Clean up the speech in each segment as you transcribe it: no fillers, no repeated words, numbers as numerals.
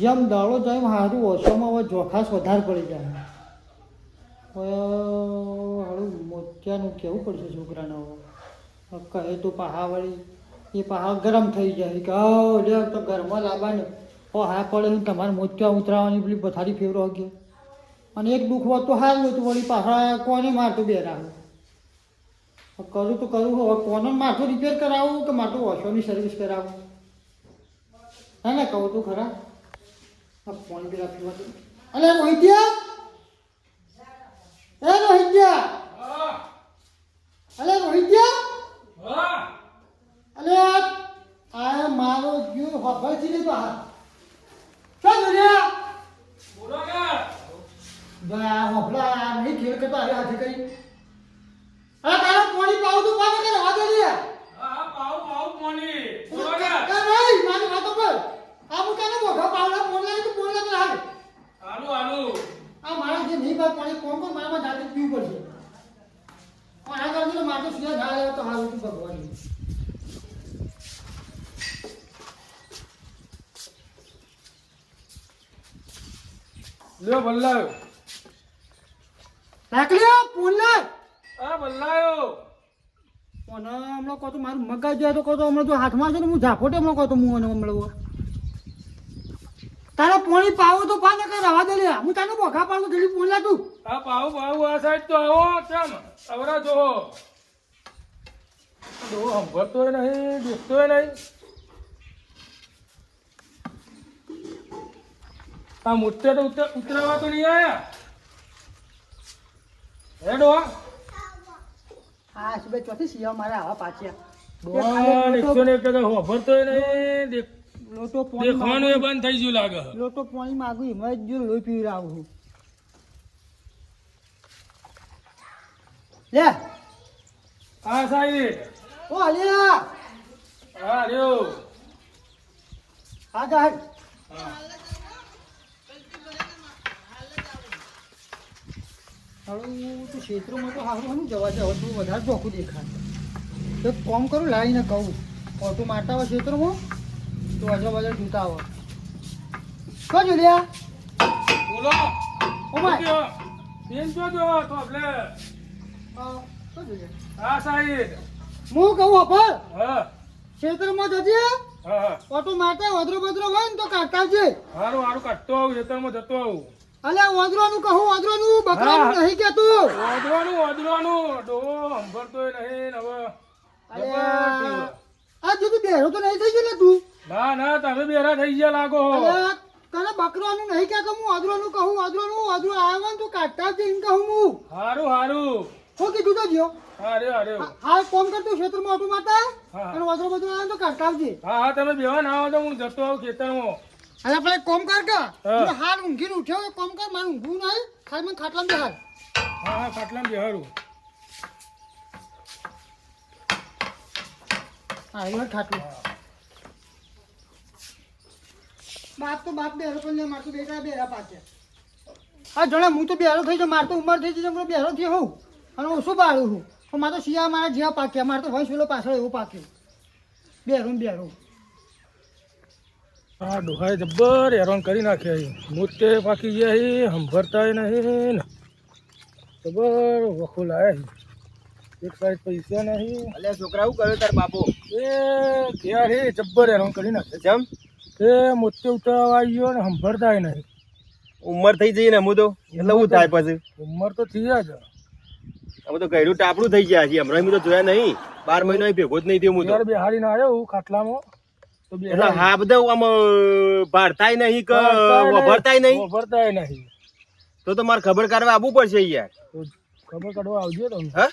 જેમ દાડો જાય સારું ઓછોમાં હવે જોખાસ વધારે પડી જાય. હવે મોતિયાનું કહેવું પડશે છોકરાને. હવે કહે તો પાહા વળી એ પાહા ગરમ થઈ જાય કે લે તો ઘરમાં લાવવાનું હા પડે તમારે મોતિયા ઉતરાવાની પેલી પથારી ફેવરો કે અને એક દુઃખ હોત તો સારું હતું વળી પાછા કોને મારતું બે રાખ કરું તો કરું હવે કોને માથું રિપેર કરાવું કે માથું વોશોની સર્વિસ કરાવું હે ને કહું તું ખરા ફોન પેલા પીવા અલે રોહિત્યા એ રોહિત્યા અલે રોહિત્યા અલે આ મારો જીવ ખબર છે ને બહાર ચાલ રે બોલો કે બા હોફલા નહીં ખેલ કરતા હવે હાથે કરી આ તારો પાણી પાઉ તો પાને કે વાગે રે હા પાઉ પાણી બોલો કે નહીં મારી વાતો પર આ હું તને મોઢો પાવલા બોલાય તો બોલા તો હાલ આલુ આ મારા જે નહીં બા પાણી કોણ કોણ મારામાં જાતે પીવું પડશે પણ આ કરજો મારે સિયા ના આવે તો હાલ તું ભગવાન લ્યો બલ્લાયો નાકલ્યો પુલ્લા આ બલ્લાયો કોને હમણાં કહો તો મારું મગજ જાય તો કહો તો હમણાં તો હાથમાં છે ને હું ઝાપોટે હમણાં કહો તો હું અને હમણાં તારે પોણી પાવો તો પાને કઈ રવા દે લે હું તને બોખા પાડું જલ્દી પોલા તું આ પાઉ આ સાઈડ તો આવો ચમ અવરા જોવો દો સંભળતોય નહીં દેખતોય નહીં આ મોટે તો ઉતરવા તો નહીં આયા હેડો હા સુબે ચોથી સિયા મારે આવા પાછ્યા એકસો ને એક ટકા હોભરતોય નહીં લોટો દેખવાનું એ બંધ થઈ ગયું લાગે લોટો પાણી માગું એમાં જ જો લોહી પી રાવું છું લે આ સાઈડ ઓ અલિયા હા રહ્યો હા જા હવે તો ક્ષેત્રોમાં તો સારું હું જવા જાવ તો વધારે ચોખ્ખું દેખાય તો કોમ કરું લાવીને કહું ઓટો મારતા હોય ક્ષેત્રોમાં તો આજુબાજુ જૂતા આવો શું જોલ્યા બોલો ઓ માય બેન જો તો આપણે શું જોલ્યા આ સાઈડ હું કહું અપર હા ક્ષેત્રમાં જજે હા ઓટો મારતા વધરો બધરો હોય ને તો કાઢતા આવજે હારું હારું કાઢતો આવું ખેતરમાં જતો આવું અલ્યા વાંદરાનું કહું વાંદરાનું બકરાનું નહીં કેતું વાંદરવાનું ડોહો સંભળતોય નહીં ને હવે અલ્યા આ જો તું બેરો તો નહીં થઈ ગયો ને તું ના ના તમે બેરા થઈ ગયા લાગો અલ્યા તને બકરાનું નહીં કેતો હું વાંદરાનું કહું વાંદરો આવ્યો ને તો કાઢતા આવજે એમ કહું હું હારું હારું શું કીધું તો જ્યો અરે હા કોમ કરતું ક્ષેત્રમાં ઓટો મારતા હા. અને વાંદરો બધું આવે ને તો કાઢતા આવજે હા હા તમે બેવા ના આવો તો હું જતો આવું ખેતરમાં અલ્યા પેલા કોમ કર કે હા. હું હાલ ઊંઘીને ઉઠ્યો હોય કોમ કર મારું ઊંઘવું નહીં ખાલી મને ખાટલામાં બેહાર હા હા ખાટલામાં બેહારું હા એ ખાટલું બાપ તો બાપ બેરો પણ માર તો બેટા બેરા પાછે હા જણા હું તો બેરો થઈ જાઉં મારે તો ઉંમર થઈ જશે હું બેરો થયો હોઉં અને ઓછું પાડું છું પણ મારે તો શિયા મારા જ્યાં પાક્યા મારે તો વંશ પેલો પાછળ એવું પાક્યું બેરું ને બેરું હા ડોહાએ જબ્બર હેરાન કરી નાખ્યા મોતે પાકી ગયા સંભળતાય નહીં ને જબર વખો લાયા એક સાઈડ પૈસા નહીં અલ્યા છોકરા શું કર્યો તાર બાપો એ ઘેર હે જબ્બર હેરાન કરી નાખે જેમ એ મોતે ઉતરવા આવી ગયો ને સંભળતાય નહીં ઉંમર થઈ જઈ ને હું તો એટલે શું થાય પછી ઉંમર તો થઈ જ અમે તો ગયડું ટાપડું થઈ ગયા છીએ હમણાં હું તો જોયા નહીં 12 મહિનો ભેગો જ નહીં થયો હું તો ઘેર બેહાડીને આવ્યો ખાટલામાં તો એટલે હા બધા આમ ભારતાય નહીં કે વભરતાય નહીં વભરતાય નહીં તો મારે ખબર કાઢવા આવવું પડશે યાર તો ખબર કાઢવા આવજો તમે હા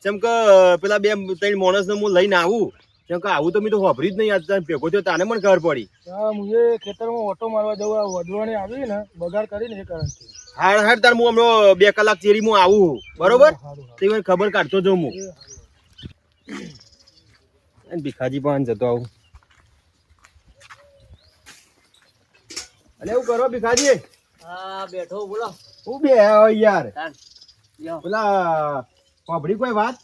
જેમ કે પેલા 2-3 માણસને હું લઈને આવું જેમ કે આવું તો મેં તો વાપરી જ નહીં આજ ભેગો થયો તાને પણ ખબર પડી હા હું એ ખેતરમાં ઓટો મારવા જવું આ વધવાની આવી ને બગાડ કરીને એ કારણ હાડ તાર હું હમણાં 2 કલાક ચેરી હું આવું બરોબર સારું તે મને ખબર કાઢતો જાઉં હું અને ભીખાજી પણ જતો આવું અલે એવું કરો ભીખાજી હા બેઠો બોલો હું બે યાર પેલા પાપડી કોઈ વાત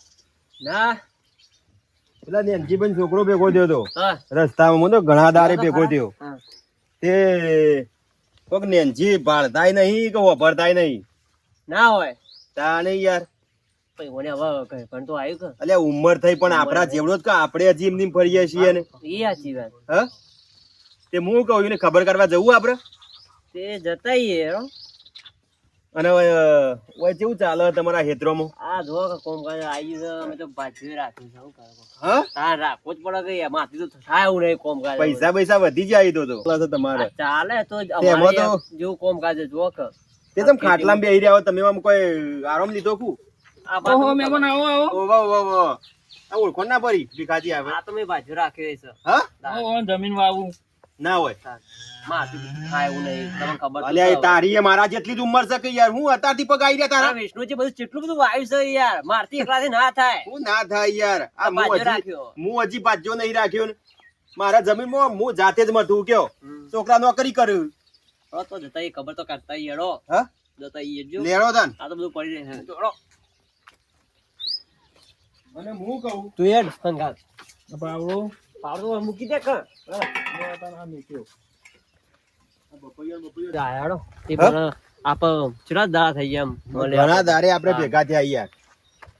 ના પેલા નેનજીબેન છોકરો ભેગો થયો તો હા રસ્તામાં મને ઘણા દારે ભેગો થયો તે કોક નેનજી ભાળતાય નહીં કે વભરતાય નહીં ના હોય તા નહીં યાર પછી મને હવે કહે પણ તો આવ્યું કે અલ્યા ઉંમર થઈ પણ આપણા જેવડો જ કે આપણે હજી એમની ફરીએ છીએ ને એ સાચી વાત હા તે હું કહું એને ખબર કરવા જવું આપણે તે જતાઈએ હેરો અને ઓય કેવું ચાલે તમારા હેત્રોમાં આ જો કે કોમ કાજ આવી છે અમે તો બાજુ રાખ્યું છે શું કરો હા હા રાખવું જ પડે કે એમાંથી તો થાય એવું નહીં કોમ કાજ પૈસા પૈસા વધી જાય તો તમારે ચાલે તો તેમાં અમારે તો- જેવું કોમ કાજ જો કે તે તમે ખાટલામાં બેહી રહ્યા હો તમે આમ કોઈ આરામ લીધો કુ આ બાજુ મહેમાન ઓ વાહ વાહ વાહ આ ઓળખો ના પડી ભીખાજી આવે આ તો મેં બાજુ રાખ્યો છે હા જમીન વાવું ના હોય માથી થાય એવું નહીં તમને ખબર તો અલ્યા એ છે. તારી એ મારા જેટલી જ ઉંમર છે કે યાર હું અત્યારથી પગ આવી રહ્યા આ તારા વિષ્ણુજી બધું કેટલું બધું વાયુ છે યાર મારથી એકલાથી ના થાય હું ના થાય યાર આ બાજુ રાખ્યો. હું હજી બાજ્યો નહીં રાખ્યો ને મારા જમીનમાં હું જાતે જ મથું કયો છોકરા નોકરી કર્યું હો તો જતા ઈ ખબર તો કાઢતા ઈ હેડો હા જતા ઈ જો લેડો તાન આ તો બધું પડી રહે છે હેડો. અને હું કહું તું હેડ સંગાત પાવડો પાવડો મૂકી દે કર હેડો એ પણ આપ ચડા દાડા થઈ ગયા એમ મળે ઘણા દાડે આપણે ભેગા થયા યાર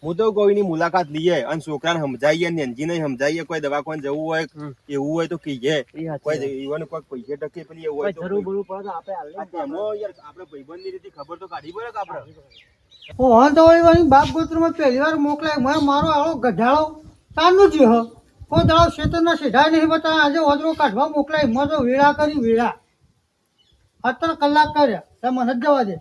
હું તો કોઈની મુલાકાત લઈએ અને છોકરાને સમજાવીએ નેનજીને સમજાવીએ કોઈ દવાખાને જવું હોય એવું હોય તો કહીએ ઈ સાચી કોઈ વાત. ઈવન કોઈ પૈસે ટકે પેલી એવું હોય કોઈ તો જરૂર બરૂર પડે તો આપણે હાલ આ તેમાં યાર આપણે ભાઈબંધની રીતે ખબર તો કાઢવી પડે કે આપણે હું તો વળી બાપ ગોત્રમાં પહેલી વાર મોકલાય મેં મારો આવો ગઢાળો તારનું જ હો કોઈ દાડો શેતરના સીધા નહીં બતા આજે ઓદરો કાઢવા મોકલાય મેં તો વેળા કરી વેળા 17 કલાક કર્યા તે મને જ જવા દે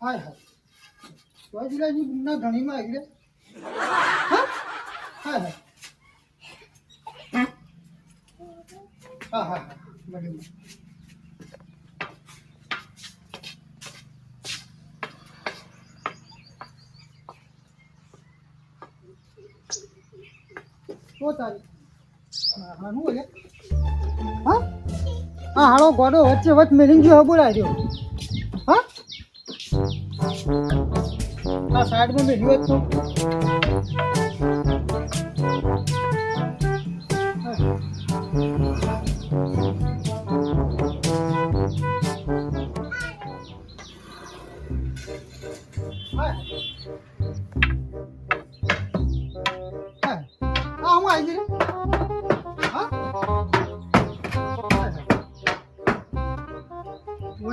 હાય હાય વાજલાજી ના ઘણીમાં આવી ગયા હા હા હા હા બરાબર શું તારી હા હા શું બોલે હા હા હાલો ગોડો વચ્ચે વચ્ચે મેલીને જો બોલાય રહ્યો હા આ સાઈડમાં મેલ્યો જ તો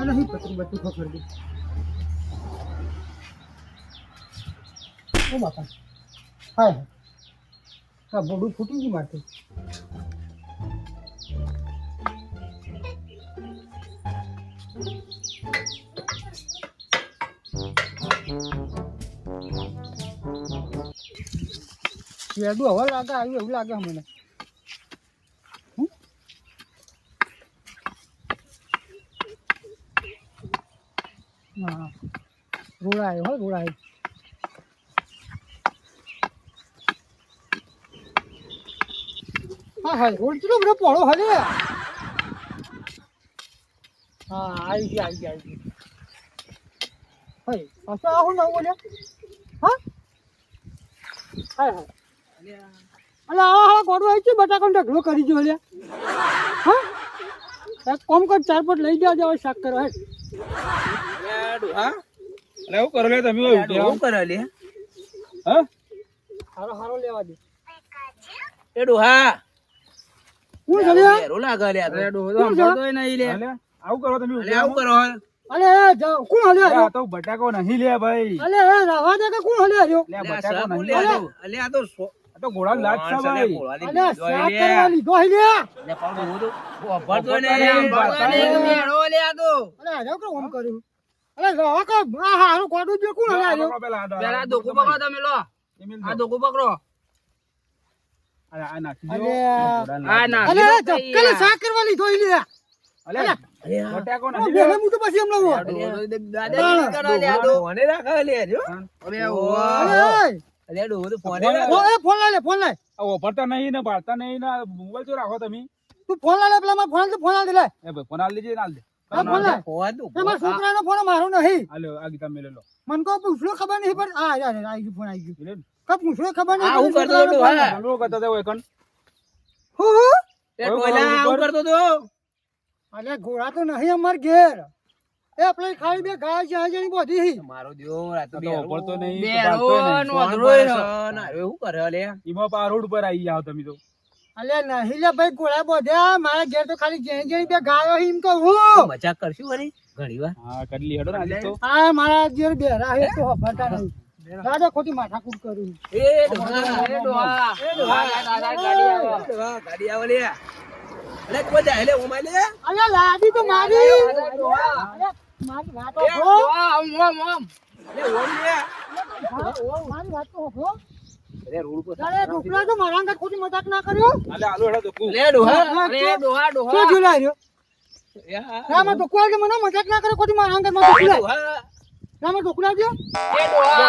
નહીં પતરું બધું ખબર દે ઓ બાપા હાય હા બોડું ફૂટી ગયું મારતું શેડું હવે લાગે આવ્યું એવું લાગે મને હા રોડાય હો રોડાય હા હા રોડ કેટલો બધો પોળો હલે હા આવી ગઈ હઈ પાછો આવું ના બોલે હા હાય હાય અલે આ ગોડો આવી છે બટાકાનો ઢગલો કરી જો લે હા એક કોમ કર 4 પટ લઈ જાવ હવે શાક કરો હે હા અરે હું કરો લે તમે શું કરે લે હા હારો હારો લેવા દે એડો હા કોણ છે લે હેરો લાગે લે અરે ડોહો કોણ છે? નહીં લે આવું કરો તમે અલે આવું કરો અલે જાઓ કોણ હલે આ આવ્યો તો બટાકો નહીં લે ભાઈ અલે રાવા દે કે કોણ હલે આવ્યો લે અલે આ બટાકો સાબુ નહીં લે લે અલે આ તો આ તો ઘોડા લાજ છે ભાઈ અલે શાક કરવા લીધો હે લે લે પણ હું તો ભરતો ને અલે આમ ભરતો ને ભરતો ને. મેળો લે આ તો અલે આજો કે ઓમ કર્યું અલે રાવા કે આ હારો ગોડું જે કોણ હલે આવ્યો પેલા આ દોકુ પકડો તમે લો આ દોકુ પકડો અરે આ નાખી અલે દો આ ના અલે ચક્કલે શાક કરવા લીધો હે લે અલે બટાકો આ નહીં બેલે લે હું તો પછી એમનો હો દાદા કરો લે આ તો ફોને રાખે લે જો અરે ઓ અલે અલે ડો તો ફોને ઓ એ ફોન લાય લે ફોન લાય આ ઓફરતા નહીં ને પાડતા નહીં ને મોબાઈલ તો રાખો તમે તું ફોન લાય પેલા માં ફોન તો ફોન આલ દે લે એ ભાઈ ફોન આલ દેજે ને આલ દે આ ફોન લાય. ફોન તો તમારા છોકરાનો ફોન મારો નહીં. હાલો આ ગીતા મેલે લો મને તો પૂછલો ખબર નહીં પણ આ યાર આવી ગયું ફોન આવી ગયું. લે કબ પૂછલો ખબર નહીં. આ હું કરતો છોકરાનો હતો, ફોન હા. લાય. ચાલો કરતા હતા એકન હું? તે ટોયલા આવું કરતો તો અલ્યા ઘોડા તો નહીં અમાર ઘેર. એ આપણે ખાલી બે ગાય છે જણી બોધી. મારો દિયો આ તો તો ઓપડતો નહીં, તો બેરો બાળતો નહીં. નો અધરોય ના રે શું કરે લે ઈમાં પા રોડ પર આવી જાવ તમે તો અલ્યા નહીં લે ભાઈ ઘોડા બોધ્યા. મારા ઘેર તો ખાલી જણી બે ગાયો છે એમ કહું હું. મજાક કરશું વળી ઘણી વાર હા કરી લી હેડો ને આજે તો આ મારા ઘેર બેરા હે તો હફરતા નહીં. દાદા ખોટી માથાકૂટ કરું. એ ડોહા દાદા ગાડી આવે ડોહા ગાડી આવે લે અરે કોઈ જાય લે ઓમાં લે અલ્યા લાડી તો મારી. અલ્યા મારી વાત તો હો. લે ઓમ લે મારી વાત તો હો. અરે રોડ પર અરે ડોકરા તો મારા અંગત ખોટી મજાક ના કર્યો. હાલે હાલો હેડો તો કુ લે ડોહા અરે ડોહા શું ડોહા જોઈ રહ્યો? રામા ડોકરા આવજે, મને મજાક ના કરે ખોટી મારા અંગત માં ડોકરા. ડોહા રામા ડોકરા આવજે. એ ડોહા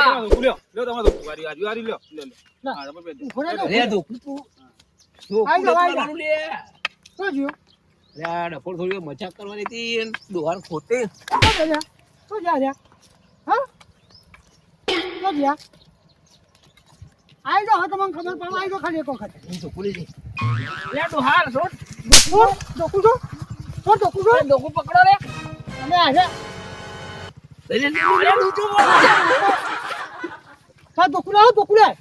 લ્યો લ્યો તમારો તો વારી વારી વારી લ્યો લે લે ના. હા તમે બે ઉભો રહેજો. લે દુખું તું આઈ જાઓ, આઈ જાઓ. લે શું જોયું? લે ડફોડ થોડી મજાક કરવાની હતી ડોહા ખોટે શું કર્યા? શું જ્યાં? હા? શું જ્યાં? આઈ જાઓ, હા તમને ખબર પડે. આઈ જાઓ ખાલી એક વખત. હું તો ભૂલી ગઈ લે ડોહા છોડ શું? ડોકું છો? શું ડોકું છો? ડોકું પકડો લે અને આજે લે ડૂચો હા ડોકું લાવો, ડોકું લાય.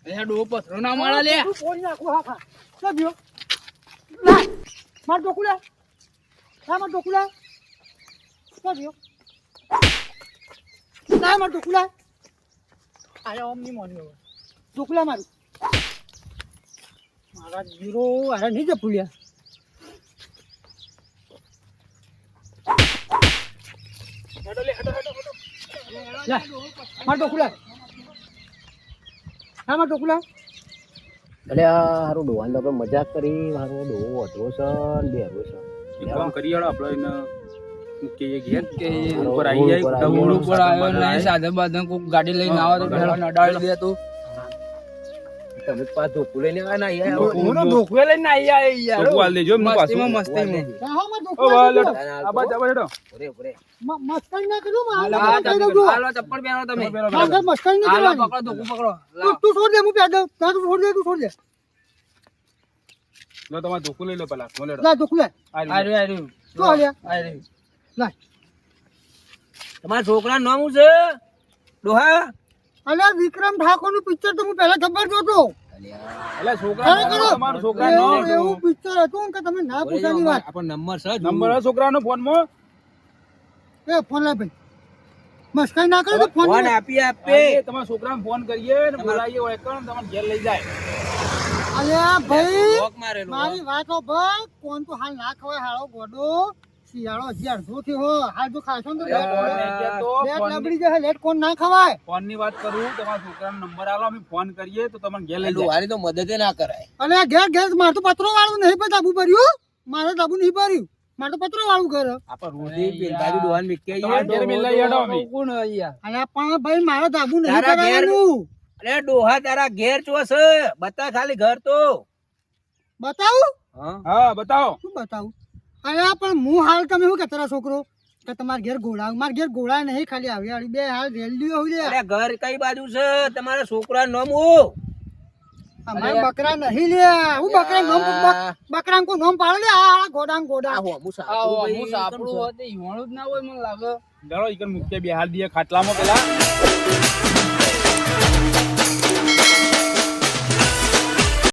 લે ડો પથરો ના માળા લે તું ફોડી નાખું, હા હા. શું થયું? લાય. માર ડોકું લાય. લાય માર ડોકું લાય. શું થયું? લાય માર ડોકું લાય. આયા ઓમ ની મોની હવે. ડોકું લાય મારું. મારા જીરો અરે નહીં જ ફૂલ્યા. હેડો લે હેડો હેડો હેડો લાય. માર ડોકું લાય. હા માર ડોકું લાય. અલે આ હારું ડોહાન તો આપણે મજાક કરી હારું ડોહો અધરો છે ને બેરો છે એક કામ કરી હેડો આપણે એને મૂકીએ ઘેર કે ઉપર આવી જાય ઉપર ડબોડો ઉપર આવ્યો નહીં સાધન બાધન કોક ગાડી લઈને આવે તો પેલા નડાડી દે તું તમે પાછો ધોકું લઈને આવ્યા ના યાર હું તો ધોકું લઈને આવ્યા યાર ધોકું હાલ દેજો એમનું પાછું. મસ્તીમાં હા માર ઓ ડોકું વાહ લાય. લેડો આ બાજ હેડો ઓરે ઓરે મસ્કરી ના કર્યું મારું હાલો નામ કહી દઉં છું. હાલો ચપ્પલ પહેરો તમે મારા ઘર મસ્કરી નહીં હાલો કરવાની. પકડો ધોકું પકડો તું છોડ દે, હું પહેર દઉં. તું છોડ દે, તું છોડ દે. લો તમારે ધોકું લઈ લો પેલા લો લેડો લાય ડોકું લાય. આ આર્યું રહ્યું. શું હાલ્યા? આર્યું લાય. તમારા છોકરા નામ શું છે ડોહા અલ્યા વિક્રમ ઠાકોર નું પિક્ચર તો હું પહેલા જબર જોતો. અલે છોકરા ખરેખર તમારો છોકરા નો એવું પિક્ચર હતું કે તમે ના પૂછાની વાત. આપણો નંબર છે નંબર હે છોકરાનો ફોનમાં એ ફોન લાય ભાઈ. મસ્કરી ના કરો તો ફોન ફોન લાય. આપી આપે આપે તમારા છોકરાને ફોન કરીએ ને બોલાવીએ હોય એકણ તમને ઘેર લઈ જાય અલ્યા ભાઈ લોક મારેલો મારી વાતો ભાઈ કોણ તો હાલ ના ખવાય હાળો ગોડો શિયાળો હજી અડધો થયો હાલ જો ખાશો ને તો લેટ લબડી જશે. લેટ કોણ ના ખવાય. ફોન ની વાત કરું તમારા છોકરાનો નંબર આલો અમે ફોન કરીએ તો તમને ઘેર લઈ જાય ડોહાની તો મદદ ના કરાય અને આ ઘેર ઘેર મારે તો પત્રો વાળું નહીં પણ ધાબુ ભર્યું. મારે ધાબુ નહીં ભર્યું. મારે તો પત્રો વાળું ઘર. આપણે રોજી પેલબાજુ ડોહાન મીકે તમારા ઘેર મેં લઈ હેડો અમે. કોણ અહીંયા અને પણ ભાઈ મારે ધાબુ નહીં તારા ઘેર? કરવાનું. અરે ડોહા તારા ઘેર ચો છે બતા ખાલી ઘર તો બતાવું હા હા બતાવો શું બતાવું? અરે પણ હું હાલ તમે શું કે તારા છોકરો કે તમારા ઘેર ઘોડા મારા ઘેર ઘોડા નહીં ખાલી આવી બે હાલ રેલી હોય અરે ઘર કઈ બાજુ છે તમારા છોકરા નામ હું અમારે બકરા નહીં લે. હું બકરા નામ બકરા કો નામ પાડે લે આ ગોડા ગોડા. ચાલો ઈકન મૂકીએ બે હાલ દીએ ખાટલામાં પેલા